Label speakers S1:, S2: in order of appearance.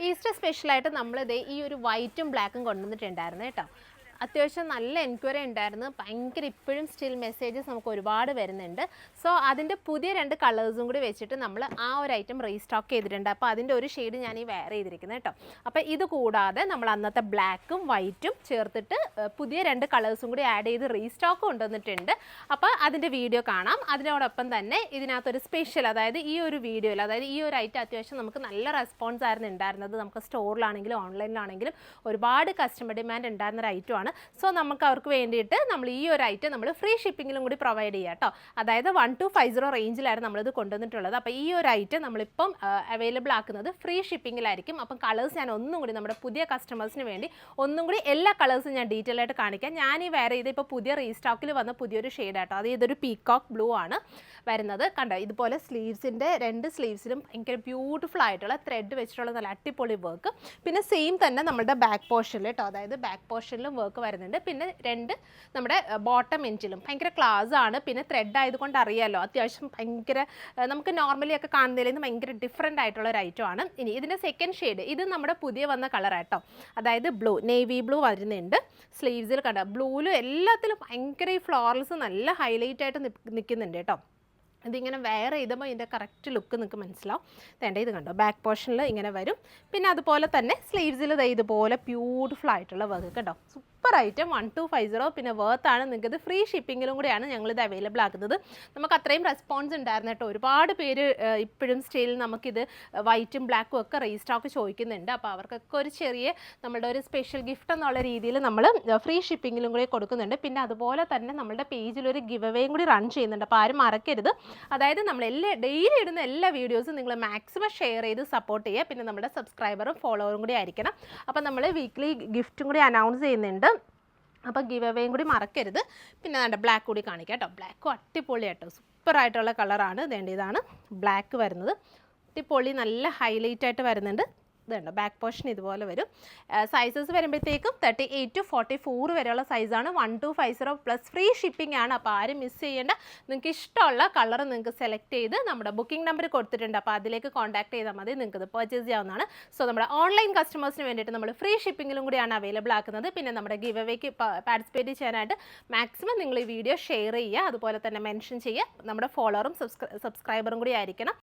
S1: Easter സ്പെഷ്യലായിട്ട് നമ്മളിത് ഈ ഒരു വൈറ്റും ബ്ലാക്കും കൊണ്ടുവന്നിട്ടുണ്ടായിരുന്നു കേട്ടോ. അത്യാവശ്യം നല്ല എൻക്വയറി ഉണ്ടായിരുന്നു. ഭയങ്കര ഇപ്പോഴും സ്റ്റിൽ മെസ്സേജസ് നമുക്ക് ഒരുപാട് വരുന്നുണ്ട്. സോ അതിൻ്റെ പുതിയ 2 കളേഴ്സും കൂടി വെച്ചിട്ട് നമ്മൾ ആ ഒരു ഐറ്റം റീസ്റ്റോക്ക് ചെയ്തിട്ടുണ്ട്. അപ്പോൾ അതിൻ്റെ ഒരു ഷെയ്ഡ് ഞാൻ ഈ വെയർ ചെയ്തിരിക്കുന്നത് കേട്ടോ. അപ്പോൾ ഇത് കൂടാതെ നമ്മൾ അന്നത്തെ ബ്ലാക്കും വൈറ്റും ചേർത്തിട്ട് പുതിയ 2 കളേഴ്സും കൂടി ആഡ് ചെയ്ത് റീസ്റ്റോക്ക് കൊണ്ടുവന്നിട്ടുണ്ട്. അപ്പോൾ അതിൻ്റെ വീഡിയോ കാണാം. അതിനോടൊപ്പം തന്നെ ഇതിനകത്തൊരു സ്പെഷ്യൽ, അതായത് ഈ ഒരു വീഡിയോയിൽ, അതായത് ഈ ഒരു ഐറ്റം അത്യാവശ്യം നമുക്ക് നല്ല റെസ്പോൺസ് ആയിരുന്നു ഉണ്ടായിരുന്നത്. നമുക്ക് സ്റ്റോറിലാണെങ്കിലും ഓൺലൈനിലാണെങ്കിലും ഒരുപാട് കസ്റ്റമർ ഡിമാൻഡ് ഉണ്ടായിരുന്ന ഒരു ഐറ്റമാണ്. സോ നമുക്ക് അവർക്ക് വേണ്ടിയിട്ട് നമ്മൾ ഈ ഒരു ഐറ്റം നമ്മൾ ഫ്രീ ഷിപ്പിങ്ങിലും കൂടി പ്രൊവൈഡ് ചെയ്യാം കേട്ടോ. അതായത് 1250 റേഞ്ചിലായിരുന്നു നമ്മളിത് കൊണ്ടുവന്നിട്ടുള്ളത്. അപ്പോൾ ഈ ഒരു ഐറ്റം നമ്മളിപ്പം അവൈലബിൾ ആക്കുന്നത് ഫ്രീ ഷിപ്പിങ്ങിലായിരിക്കും. അപ്പം കളേഴ്സ് ഞാൻ ഒന്നും കൂടി നമ്മുടെ പുതിയ കസ്റ്റമേഴ്സിന് വേണ്ടി ഒന്നും കൂടി എല്ലാ കളേഴ്സും ഞാൻ ഡീറ്റെയിൽ ആയിട്ട് കാണിക്കാം. ഞാൻ ഈ വേറെ ചെയ്ത് ഇപ്പോൾ പുതിയ റീസ്റ്റോക്കിൽ വന്ന പുതിയൊരു ഷെയ്ഡ് ആട്ടോ. അത് ഇതൊരു പീകോക്ക് ബ്ലൂ ആണ് വരുന്നത്. കണ്ടോ, ഇതുപോലെ സ്ലീവ്സിൻ്റെ 2 സ്ലീവ്സിലും ഭയങ്കര ബ്യൂട്ടിഫുൾ ആയിട്ടുള്ള ത്രെഡ് വെച്ചിട്ടുള്ള നല്ല അടിപൊളി വർക്ക്. പിന്നെ സെയിം തന്നെ നമ്മുടെ ബാക്ക് പോർഷനിൽ കേട്ടോ, അതായത് ബാക്ക് പോർഷനിലും വർക്ക് വരുന്നുണ്ട്. പിന്നെ 2 നമ്മുടെ ബോട്ടം എൻഡിലും ഭയങ്കര ക്ലാസ് ആണ്. പിന്നെ ത്രെഡ് ആയതുകൊണ്ട് അറിയാമല്ലോ, അത്യാവശ്യം ഭയങ്കര നമുക്ക് നോർമലി ഒക്കെ കാണുന്നതിൽ നിന്ന് ഭയങ്കര ഡിഫറെൻ്റ് ആയിട്ടുള്ള ഒരു ഐറ്റം ആണ്. ഇനി ഇതിൻ്റെ സെക്കൻഡ് ഷെയ്ഡ്, ഇത് നമ്മുടെ പുതിയ വന്ന കളറാട്ടോ, അതായത് ബ്ലൂ, നേവി ബ്ലൂ വരുന്നുണ്ട്. സ്ലീവ്സിൽ കണ്ടോ, ബ്ലൂവിലും എല്ലാത്തിലും ഭയങ്കര ഈ ഫ്ലോറൽസ് നല്ല ഹൈലൈറ്റ് ആയിട്ട് നിൽക്കുന്നുണ്ട് കേട്ടോ. ഇതിങ്ങനെ വെയർ ചെയ്തപ്പോൾ ഇതിൻ്റെ കറക്റ്റ് ലുക്ക് നിങ്ങൾക്ക് മനസ്സിലാവും. വേണ്ട ഇത് കണ്ടോ, ബാക്ക് പോർഷനിൽ ഇങ്ങനെ വരും. പിന്നെ അതുപോലെ തന്നെ സ്ലീവ്സിൽ ഇതുപോലെ ബ്യൂട്ടിഫുൾ ആയിട്ടുള്ള വർക്ക് കേട്ടോ. Super item 1250. പിന്നെ വേർത്താണ്. നിങ്ങൾക്കിത് ഫ്രീ ഷിപ്പിങ്ങിലും കൂടിയാണ് ഞങ്ങളിത് അവൈലബിൾ ആക്കുന്നത്. നമുക്ക് അത്രയും റെസ്പോൺസ് ഉണ്ടായിരുന്നു കേട്ടോ. ഒരുപാട് പേര് ഇപ്പോഴും സ്റ്റിൽ നമുക്കിത് വൈറ്റും ബ്ലാക്കും ഒക്കെ റീസ്റ്റോക്ക് ചോദിക്കുന്നുണ്ട്. അപ്പോൾ അവർക്കൊക്കെ ഒരു ചെറിയ നമ്മളുടെ ഒരു സ്പെഷ്യൽ ഗിഫ്റ്റ് എന്നുള്ള രീതിയിൽ നമ്മൾ ഫ്രീ ഷിപ്പിങ്ങിലും കൂടി കൊടുക്കുന്നുണ്ട്. പിന്നെ അതുപോലെ തന്നെ നമ്മളുടെ പേജിലൊരു ഗിവ് അവേയും കൂടി റൺ ചെയ്യുന്നുണ്ട്. അപ്പോൾ ആരും മറക്കരുത്. അതായത് നമ്മൾ ഡെയിലി ഇടുന്ന എല്ലാ വീഡിയോസും നിങ്ങൾ മാക്സിമം ഷെയർ ചെയ്ത് സപ്പോർട്ട് ചെയ്യുക. പിന്നെ നമ്മുടെ സബ്സ്ക്രൈബറും ഫോളോവറും കൂടി ആയിരിക്കണം. അപ്പോൾ നമ്മൾ വീക്ക്ലി ഗിഫ്റ്റും കൂടി അനൗൺസ് ചെയ്യുന്നുണ്ട്. അപ്പോൾ ഗിവ് അവേയും കൂടി മറക്കരുത്. പിന്നെ വേണ്ട ബ്ലാക്ക് കൂടി കാണിക്കാം കേട്ടോ. ബ്ലാക്കും അടിപൊളി കേട്ടോ, സൂപ്പറായിട്ടുള്ള കളറാണ്. ഇതാണ് ബ്ലാക്ക് വരുന്നത്. അടിപൊളി നല്ല ഹൈലൈറ്റ് ആയിട്ട് വരുന്നുണ്ട്. ഇതുണ്ട് ബാക്ക് പോർഷൻ ഇതുപോലെ വരും. സൈസസ് വരുമ്പോഴത്തേക്കും 38 to 44 വരെയുള്ള സൈസാണ്. 1250 പ്ലസ് ഫ്രീ ഷിപ്പിംഗ് ആണ്. അപ്പോൾ ആരും മിസ് ചെയ്യേണ്ട. നിങ്ങൾക്ക് ഇഷ്ടമുള്ള കളർ നിങ്ങൾക്ക് സെലക്ട് ചെയ്ത് നമ്മുടെ ബുക്കിംഗ് നമ്പർ കൊടുത്തിട്ടുണ്ട്. അപ്പോൾ അതിലേക്ക് കോൺടാക്ട് ചെയ്താൽ മതി, നിങ്ങൾക്ക് ഇത് പർച്ചേസ് ചെയ്യാവുന്നതാണ്. സോ നമ്മുടെ ഓൺലൈൻ കസ്റ്റമേഴ്സിന് വേണ്ടിയിട്ട് നമ്മൾ ഫ്രീ ഷിപ്പിങ്ങിലും കൂടിയാണ് അവൈലബിൾ ആക്കുന്നത്. പിന്നെ നമ്മുടെ ഗിവ് അവേക്ക് പാർട്ടിസിപ്പേറ്റ് ചെയ്യാനായിട്ട് മാക്സിമം നിങ്ങൾ ഈ വീഡിയോ ഷെയർ ചെയ്യുക, അതുപോലെ തന്നെ മെൻഷൻ ചെയ്യുക. നമ്മുടെ ഫോളോവറും സബ്സ്ക്രൈബറും കൂടി ആയിരിക്കണം.